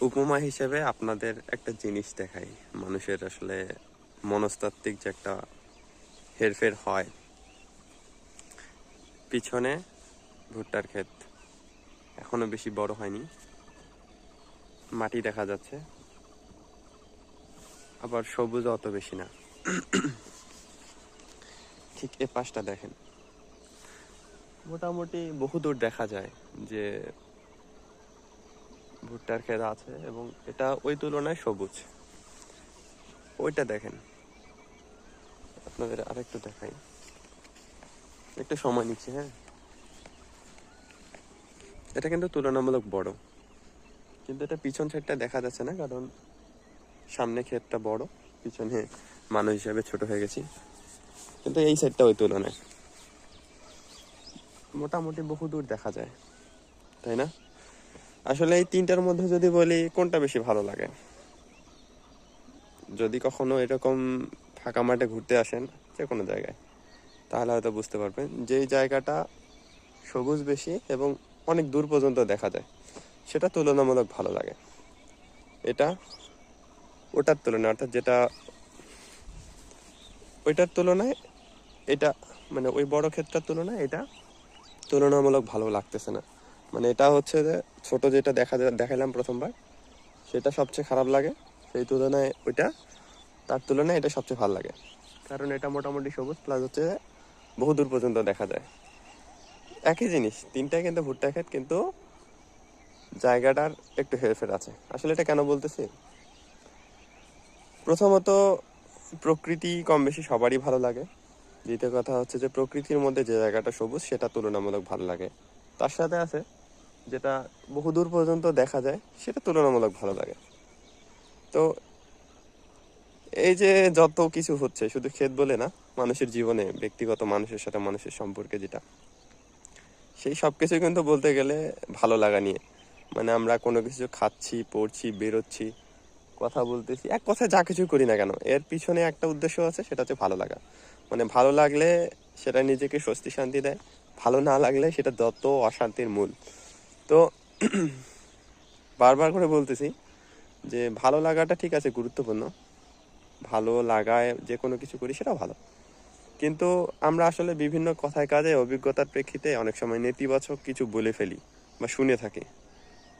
উপমা হিসেবে আপনাদের একটা জিনিস দেখাই, মানুষের আসলে মনস্তাত্ত্বিক যে একটা হেরফের হয়। পিছনে ভুট্টার ক্ষেত এখনো বেশি বড় হয়নি, মাটি দেখা যাচ্ছে, আবার সবুজ অত বেশি না। ঠিক এ পাশটা দেখেন, মোটামুটি বহুদূর দেখা যায় যে ভুট্টার ক্ষেত আছে এবং এটা ওই তুলনায় সবুজ। ওইটা দেখেন, আপনাদের আরেকটু দেখাই, একটু সময় নিচ্ছে। হ্যাঁ, এটা কিন্তু তুলনামূলক বড়, কিন্তু এটা পিছন সাইডটা দেখা যাচ্ছে না, কারণ সামনে ক্ষেতটা বড়, পিছনে মানুষ হিসেবে ছোট হয়ে গেছি। কিন্তু এই সাইডটা ওই তুলনায় মোটামুটি বহুদূর দেখা যায়, তাই না? আসলে এই তিনটার মধ্যে যদি বলি কোনটা বেশি ভালো লাগে, যদি কখনো এরকম ফাঁকা মাঠে ঘুরতে আসেন যে কোনো জায়গায়, তাহলে হয়তো বুঝতে পারবেন যে এই জায়গাটা সবুজ বেশি এবং অনেক দূর পর্যন্ত দেখা যায়, সেটা তুলনামূলক ভালো লাগে। এটা ওটার তুলনায়, অর্থাৎ যেটা ওইটার তুলনায় এটা, মানে ওই বড় ক্ষেতটার তুলনায় এটা তুলনামূলক ভালো লাগতেছে না। মানে এটা হচ্ছে যে ছোট যেটা দেখালাম প্রথমবার, সেটা সবচেয়ে খারাপ লাগে। সেই তুলনায় ওইটা, তার তুলনায় এটা সবচেয়ে ভালো লাগে, কারণ এটা মোটামুটি সবুজ, প্লাস হচ্ছে বহু দূর পর্যন্ত দেখা যায়। একই জিনিস, তিনটাই কিন্তু ভুট্টা ক্ষেত, কিন্তু জায়গাটার একটু হেরফের আছে। আসলে এটা কেন বলতেছি, প্রথমত প্রকৃতি কম বেশি সবারই ভালো লাগে। দ্বিতীয় কথা হচ্ছে যে প্রকৃতির মধ্যে যে জায়গাটা সবুজ সেটা তুলনামূলক ভালো লাগে। তার সাথে আছে যেটা বহুদূর পর্যন্ত দেখা যায়, সেটা তুলনামূলক ভালো লাগে। তো এই যে যত কিছু হচ্ছে, শুধু ক্ষেত বলে না, মানুষের জীবনে ব্যক্তিগত মানুষের সাথে মানুষের সম্পর্কে যেটা, সেই সব কিছু কিন্তু বলতে গেলে ভালো লাগা নিয়ে। মানে আমরা কোনো কিছু খাচ্ছি, পড়ছি, বেরোচ্ছি, কথা বলতেছি, এক কথায় যা কিছু করি না কেন, এর পিছনে একটা উদ্দেশ্য আছে, সেটা হচ্ছে ভালো লাগা। মানে ভালো লাগলে সেটা নিজেকে স্বস্তি শান্তি দেয়, ভালো না লাগলে সেটা যত অশান্তির মূল। তো বারবার করে বলতেছি যে ভালো লাগাটা ঠিক আছে, গুরুত্বপূর্ণ, ভালো লাগায় যে কোনো কিছু করি সেটা ভালো, কিন্তু আমরা আসলে বিভিন্ন কথায় কাজে অভিজ্ঞতার প্রেক্ষিতে অনেক সময় নেতিবাচক কিছু বলে ফেলি বা শুনে থাকি।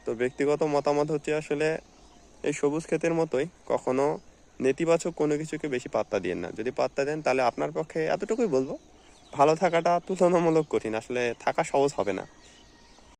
তো ব্যক্তিগত মতামত হচ্ছে আসলে এই সবুজ ক্ষেতের মতোই, কখনো নেতিবাচক কোনো কিছুকে বেশি পাত্তা দিয়েন না। যদি পাত্তা দেন তাহলে আপনার পক্ষে, এতটুকুই বলবো, ভালো থাকাটা তুলনামূলক কঠিন, আসলে থাকা সহজ হবে না।